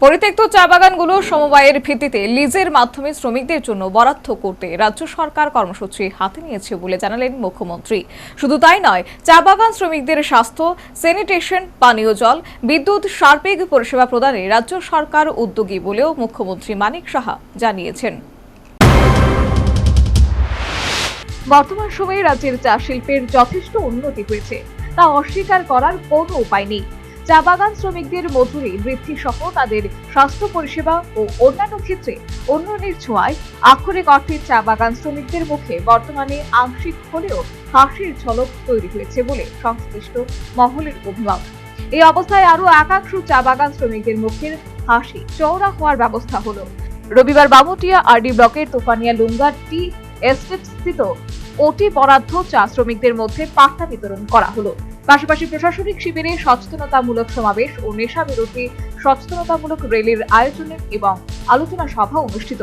পরিত্যক্ত চা বাগানগুলো সমবায়ের ভিত্তিতে লিজের মাধ্যমে শ্রমিকদের জন্য বরাদ্দ করতে রাজ্য সরকার কর্মসূচি হাতে নিয়েছে বলে জানালেন মুখ্যমন্ত্রী। শুধু তাই নয়, চা বাগান শ্রমিকদের স্বাস্থ্য, স্যানিটেশন, পানীয় জল, বিদ্যুৎ, সার্বিক পরিষেবা প্রদানে রাজ্য সরকার উদ্যোগী বলেও মুখ্যমন্ত্রী মানিক সাহা জানিয়েছেন। বর্তমান সময়ে রাজ্যের চা শিল্পের যথেষ্ট উন্নতি হয়েছে, তা অস্বীকার করার কোনো উপায় নেই। চা বাগান শ্রমিকদের মজুরি বৃদ্ধি সহ তাদের স্বাস্থ্য পরিষেবা ও অন্যান্য ক্ষেত্রে উন্নয়নের ছোঁয়ায় আক্ষরিক অর্থে চা বাগান শ্রমিকদের মুখে বর্তমানে আংশিক হলেও হাসির ঝলক তৈরি হয়েছে বলে সংশ্লিষ্ট মহলের অভিমত। এই অবস্থায় আরো একাংশ চা বাগান শ্রমিকদের মুখের হাসি চওড়া হওয়ার ব্যবস্থা হলো। রবিবার বামুটিয়া আরডি ব্লকের তুফানিয়া লুঙ্গা টি এস্টেট স্থিত ওটি বরাদ্দ চা শ্রমিকদের মধ্যে পাট্টা বিতরণ করা হলো। পাশাপাশি প্রশাসনিক শিবিরে সচেতনতামূলক সমাবেশ ও নেশা বিরোধী সচেতনতামূলক র্যালির আয়োজন এবং আলোচনা সভা অনুষ্ঠিত।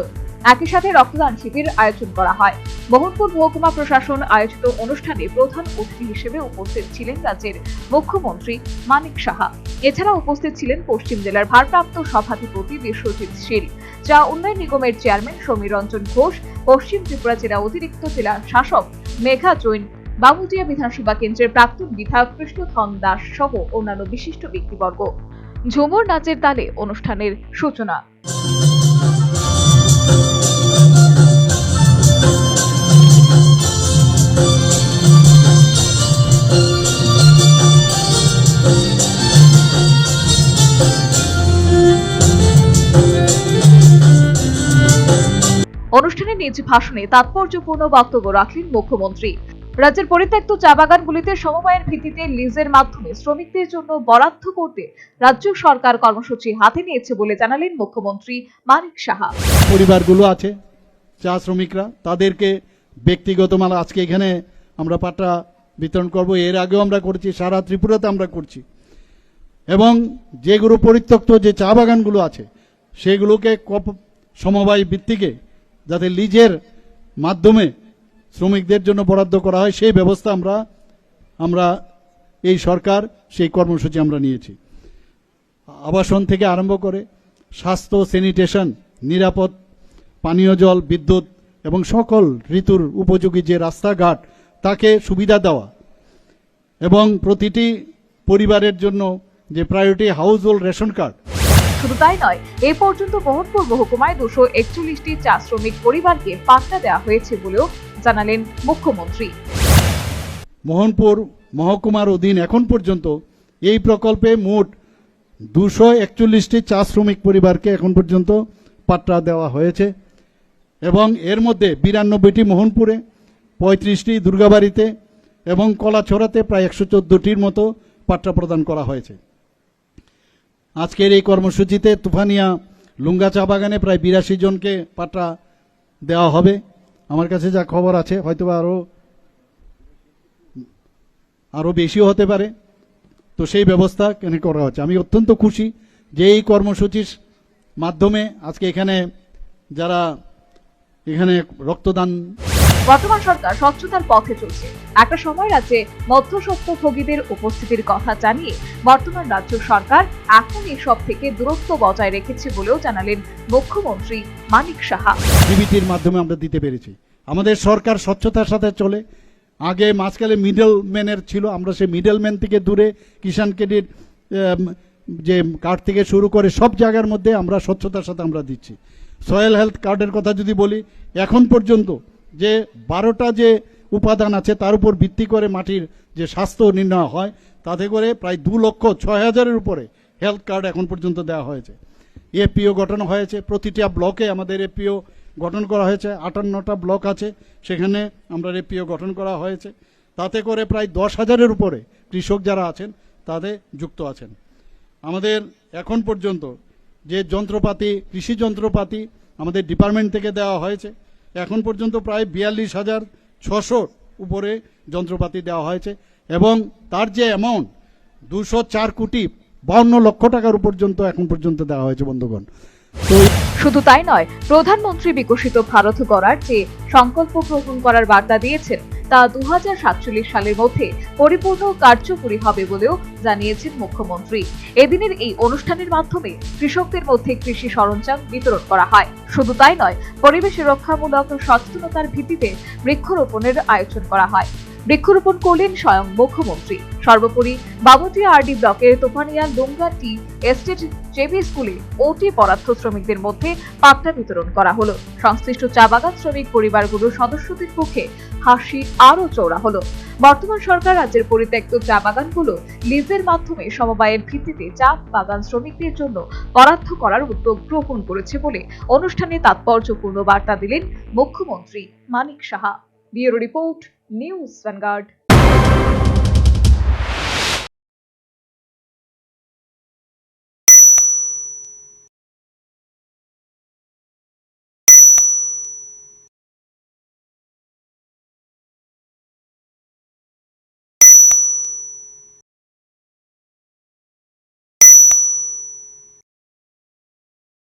একই সাথে রক্তদান শিবির আয়োজন করা হয়। মোহনপুর মহকুমা প্রশাসন আয়োজিত অনুষ্ঠানে প্রধান অতিথি হিসেবে উপস্থিত ছিলেন রাজ্যের মুখ্যমন্ত্রী মানিক সাহা। এছাড়া উপস্থিত ছিলেন পশ্চিম জেলার ভারপ্রাপ্ত সভাধিপতি বিশ্বজিৎ শীল, চা উন্নয়ন নিগমের চেয়ারম্যান সমীর রঞ্জন ঘোষ, পশ্চিম ত্রিপুরা জেলা অতিরিক্ত জেলা শাসক মেঘা জৈন, বামুটিয়া বিধানসভা কেন্দ্রের প্রাক্তন বিধায়ক কৃষ্ণধন দাস সহ অন্যান্য বিশিষ্ট ব্যক্তিবর্গ। ঝুমুর নাচের তালে অনুষ্ঠানের সূচনা। অনুষ্ঠানে নিজ ভাষণে তাৎপর্যপূর্ণ বক্তব্য রাখলেন মুখ্যমন্ত্রী। রাজ্যের পরিত্যক্ত চা বাগানগুলিতে সমবায়ের ভিত্তিতে লিজের মাধ্যমে শ্রমিকদের জন্য বরাদ্দ করতে রাজ্য সরকার কর্মসূচি হাতে নিয়েছে বলে জানালেন মুখ্যমন্ত্রী মানিক সাহা। পরিবারগুলো আছে চা শ্রমিকরা, তাদেরকে ব্যক্তিগত মাল আজকে এখানে আমরা পাট্টা বিতরণ করব। এর আগেও আমরা করেছি, সারা ত্রিপুরাতে আমরা করছি। এবং যেগুলো পরিত্যক্ত যে চা বাগানগুলো আছে সেগুলোকে সমবায় ভিত্তিকে যাতে লিজের মাধ্যমে শ্রমিকদের জন্য বরাদ্দ করা হয় সেই ব্যবস্থা আমরা এই সরকার সেই কর্মসূচি আমরা নিয়েছি। আবাসন থেকে আরম্ভ করে স্বাস্থ্য, স্যানিটেশন, নিরাপদ পানীয় জল, বিদ্যুৎ এবং সকল ঋতুর উপযোগী যে রাস্তাঘাট তাকে সুবিধা দেওয়া এবং প্রতিটি পরিবারের জন্য যে priority house hold ration card. শুধু তাই নয়, এই পর্যন্ত মোহনপুর মহকুমায় 241টি চা শ্রমিক পরিবারকে পাট্টা দেওয়া হয়েছে বলেও জানালেন মুখ্যমন্ত্রী। মোহনপুর মহকুমার অধীন এখন পর্যন্ত এই প্রকল্পে মোট 241টি চা শ্রমিক পরিবারকে এখন পর্যন্ত পাট্টা দেওয়া হয়েছে এবং এর মধ্যে 92টি মোহনপুরে, 35টি দুর্গাবাড়িতে এবং কলাছড়াতে প্রায় 114টির মতো পাট্টা প্রদান করা হয়েছে। আজকের এই কর্মসূচিতে তুফানিয়া লুঙ্গা চা বাগানে প্রায় 82 জনকে পাট্টা দেওয়া হবে। আমার কাছে যা খবর আছে হয়তো আরো বেশিও হতে পারে। তো সেই ব্যবস্থা কেন করা হচ্ছে। আমি অত্যন্ত খুশি যে এই কর্মসূচির মাধ্যমে আজকে এখানে যারা এখানে রক্তদান। বর্তমান সরকার স্বচ্ছতার পথে চলছে। একটা সময় রাজ্যে মধ্যস্বত্বভোগীদের উপস্থিতির কথা জানিয়ে বর্তমান রাজ্য সরকার এখন এসব থেকে দূরত্ব বজায় রেখেছে বলেও জানালেন মুখ্যমন্ত্রী মানিক সাহা। ডিবিটির মাধ্যমে আমরা দিতে পেরেছি। আমাদের সরকার স্বচ্ছতার সাথে চলে। আগে মাঝখানে মিডলম্যানের ছিল, আমরা সেই মিডলম্যান থেকে দূরে কিষাণ ক্রেডিট যে কার্ড থেকে শুরু করে সব জায়গার মধ্যে আমরা স্বচ্ছতার সাথে আমরা দিচ্ছি। সয়েল হেলথ কার্ডের কথা যদি বলি, এখন পর্যন্ত যে 12টা যে উপাদান আছে তার উপর ভিত্তি করে মাটির যে স্বাস্থ্য নির্ণয় হয়, তাতে করে প্রায় 2,06,000-এর উপরে হেলথ কার্ড এখন পর্যন্ত দেওয়া হয়েছে। এপিও গঠন হয়েছে, প্রতিটা ব্লকে আমাদের এপিও গঠন করা হয়েছে। 58টা ব্লক আছে, সেখানে আমরা এপিও গঠন করা হয়েছে। তাতে করে প্রায় 10,000-এর উপরে কৃষক যারা আছেন তাদের যুক্ত আছেন। আমাদের এখন পর্যন্ত যে যন্ত্রপাতি, কৃষি যন্ত্রপাতি আমাদের ডিপার্টমেন্ট থেকে দেওয়া হয়েছে, এখন পর্যন্ত প্রায় 42,600 উপরে যন্ত্রপাতি দেওয়া হয়েছে এবং তার যে অ্যামাউন্ট 204,52,00,00,000 টাকার পর্যন্ত এখন পর্যন্ত দেওয়া হয়েছে বন্ধুগণ। শুধু তাই নয়, প্রধানমন্ত্রী বিকশিত ভারত গড়ার যে সংকল্প গ্রহণ করার বার্তা দিয়েছেন তা 2047 সালের মধ্যে পরিপূর্ণ কার্যকরী হবে বলেও জানিয়েছেন মুখ্যমন্ত্রী। এদিনের এই অনুষ্ঠানের মাধ্যমে কৃষকদের মধ্যে কৃষি সরঞ্জাম বিতরণ করা হয়। শুধু তাই নয়, পরিবেশ রক্ষামূলক সচেতনতার ভিত্তিতে বৃক্ষরোপণের আয়োজন করা হয়। বৃক্ষরোপণ করলেন স্বয়ং মুখ্যমন্ত্রী। সর্বোপরি বাবুটিয়া আরডি ব্লকের তোফানিয়া ডোঙ্গা টি এস্টেট জেবি স্কুলে ওটি পরার্থ শ্রমিকদের মধ্যে পাট্টা বিতরণ করা হলো। সংশ্লিষ্ট চা বাগান শ্রমিক পরিবারগুলোর সদস্যদের মুখে হাসি আরো চওড়া হলো। বর্তমান সরকার রাজ্যের পরিত্যক্ত চা বাগানগুলো লিজের মাধ্যমে সমবায়ের ভিত্তিতে চা বাগান শ্রমিকদের জন্য বরাদ্দ করার উদ্যোগ গ্রহণ করেছে বলে অনুষ্ঠানে তাৎপর্যপূর্ণ বার্তা দিলেন মুখ্যমন্ত্রী Manik Saha. Bureau report, news vanguard.